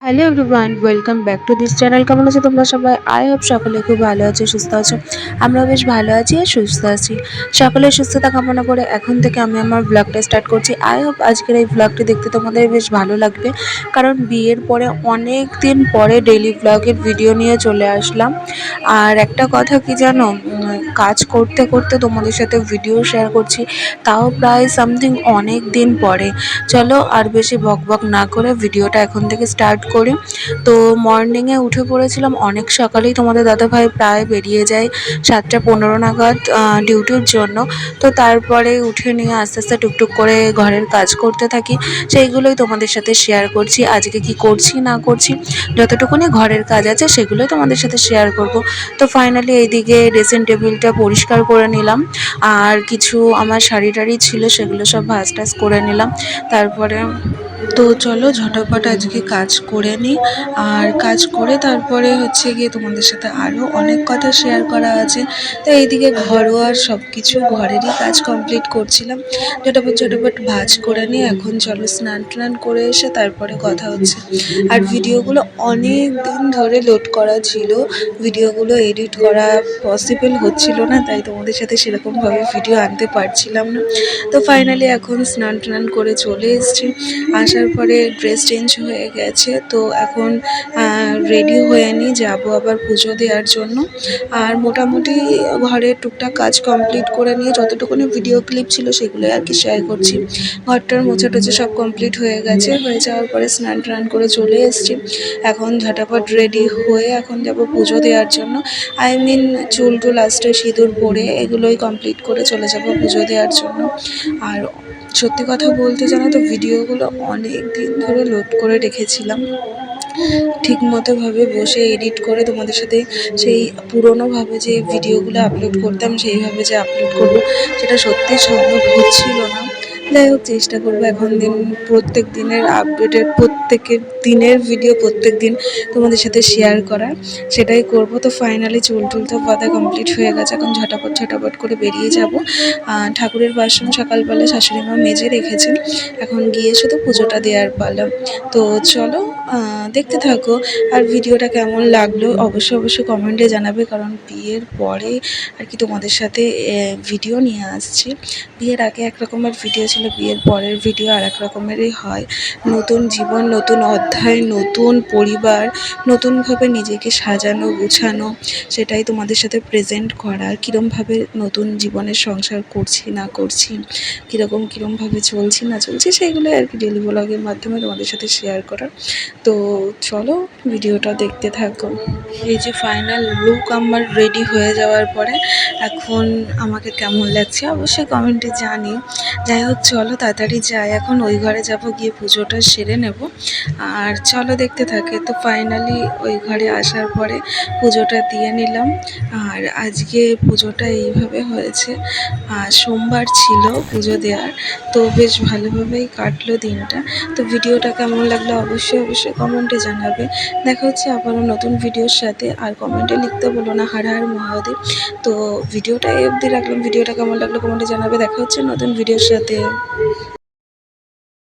Hello everyone, welcome back to this channel. কেমন আছো তোমরা সবাই? আই হোপ সকলে খুব ভালো আছো, সুস্থ আছো। আমরাও বেশ ভালো আছি আর সুস্থ আছি। সকলের সুস্থতা কামনা করে এখন থেকে আমি আমার ব্লগটা স্টার্ট করছি। আই হোপ আজকের এই ব্লগটি দেখতে তোমাদের বেশ ভালো লাগবে, কারণ বিয়ের পরে অনেক দিন পরে ডেইলি ব্লগের ভিডিও নিয়ে চলে আসলাম। আর একটা কথা কি জানো, কাজ করতে করতে তোমাদের সাথে ভিডিও শেয়ার করছি, তাও প্রায় সামথিং অনেক দিন পরে। চলো আর বেশি বকবক না করে ভিডিওটা এখন থেকে স্টার্ট করি। তো মর্নিংয়ে উঠে পড়েছিলাম অনেক সকালেই, তোমাদের দাদাভাই প্রায় বেরিয়ে যায় 7টা 15 নাগাদ ডিউটির জন্য। তো তারপরে উঠে নিয়ে আস্তে আস্তে টুকটুক করে ঘরের কাজ করতে থাকি, সেইগুলোই তোমাদের সাথে শেয়ার করছি। আজকে কি করছি না করছি, যতটুকুনি ঘরের কাজ আছে সেগুলোই তোমাদের সাথে শেয়ার করব। তো ফাইনালি এইদিকে ড্রেসিং টেবিলটা পরিষ্কার করে নিলাম, আর কিছু আমার শাড়ি টাড়ি ছিল সেগুলো সব ভাঁজ টাজ করে নিলাম। তারপরে তো চলো ঝটাপট আজকে কাজ করে নিই, আর কাজ করে তারপরে হচ্ছে গিয়ে তোমাদের সাথে আরও অনেক কথা শেয়ার করা আছে। তো এইদিকে ঘরোয়া সব কিছু ঘরেরই কাজ কমপ্লিট করছিলাম, ঝটাপট ঝটাপট ভাঁজ করে নিয়ে এখন চলো স্নান টান করে এসে তারপরে কথা হচ্ছে। আর ভিডিওগুলো অনেক দিন ধরে লোড করা ছিল, ভিডিওগুলো এডিট করা পসিবল হচ্ছিল না, তাই তোমাদের সাথে সেরকমভাবে ভিডিও আনতে পারছিলাম না। তো ফাইনালি এখন স্নান টান করে চলে এসেছি। আসার পরে ড্রেস চেঞ্জ হয়ে গেছে, তো এখন রেডি হয়ে নিই, যাবো আবার পুজো দেওয়ার জন্য। আর মোটামুটি ঘরের টুকটাক কাজ কমপ্লিট করে নিয়ে যতটুকুনি ভিডিও ক্লিপ ছিল সেগুলোই আর কি শেয়ার করছি। ঘরটার মোছা টোছা সব কমপ্লিট হয়ে গেছে, হয়ে যাওয়ার পরে স্নান টান করে চলে এসেছি। এখন ঝটাপট রেডি হয়ে এখন যাব পুজো দেওয়ার জন্য। আই মিন চুল টুল লাস্টে সিঁদুর পরে এগুলোই কমপ্লিট করে চলে যাব পুজো দেওয়ার জন্য। আর সত্যি কথা বলতে জানো তো, ভিডিওগুলো অনেক দিন ধরে লোড করে রেখেছিলাম, ঠিকমতোভাবে বসে এডিট করে তোমাদের সাথে সেই পুরোনোভাবে যে ভিডিওগুলো আপলোড করতাম সেইভাবে যে আপলোড করব, সেটা সত্যি সম্ভব হচ্ছিল না। যাই হোক, চেষ্টা করবো এখন প্রত্যেক দিনের আপডেটেড, প্রত্যেকের দিনের ভিডিও প্রত্যেক দিন তোমাদের সাথে শেয়ার করার, সেটাই করব। তো ফাইনালি চুল টুল তো বাঁধা কমপ্লিট হয়ে গেছে, এখন ঝটাপট ঝটাপট করে বেরিয়ে যাব। ঠাকুরের বাসন সকালবেলা শাশুড়ি মা মেজে রেখেছেন, এখন গিয়ে শুধু পুজোটা দেওয়ার পালা। তো চলো দেখতে থাকো। আর ভিডিওটা কেমন লাগলো অবশ্যই অবশ্যই কমেন্টে জানাবে, কারণ বিয়ের পরে আর কি তোমাদের সাথে ভিডিও নিয়ে আসছি। বিয়ের আগে এক রকমের ভিডিও ছিল, বিয়ের পরের ভিডিও আর এক রকমেরই হয়। নতুন জীবন, নতুন অধ্যায়, নতুন পরিবার, নতুনভাবে নিজেকে সাজানো গুছানো, সেটাই তোমাদের সাথে প্রেজেন্ট করা। কীরমভাবে নতুন জীবনের সংসার করছি না করছি, কীরমভাবে চলছি না চলছি, সেইগুলোই আর কি ডেলি ব্লগের মাধ্যমে তোমাদের সাথে শেয়ার করা। তো চলো ভিডিওটা দেখতে থাকো। এই যে ফাইনাল লুক আমার রেডি হয়ে যাওয়ার পরে এখন আমাকে কেমন লাগছে অবশ্যই কমেন্টে জানি। যাই হোক, চলো তাড়াতাড়ি যাই, এখন ওই ঘরে যাব, গিয়ে পুজোটা সেরে নেব। আর চলো দেখতে থাকে। তো ফাইনালি ওই ঘরে আসার পরে পুজোটা দিয়ে নিলাম। আর আজকে পুজোটা এইভাবে হয়েছে, সোমবার ছিল পুজো দেওয়ার, তো বেশ ভালোভাবেই কাটলো দিনটা। তো ভিডিওটা কেমন লাগলো অবশ্যই অবশ্যই কমেন্টে জানাবে। দেখা হচ্ছে আবারও নতুন ভিডিওর সাথে। আর কমেন্টে লিখতে বলো না হর হর মহাদেব। তো ভিডিওটা এই অবধি রাখলাম, ভিডিওটা কেমন লাগলো কমেন্টে জানাবে। দেখা হচ্ছে নতুন ভিডিওর সাথে।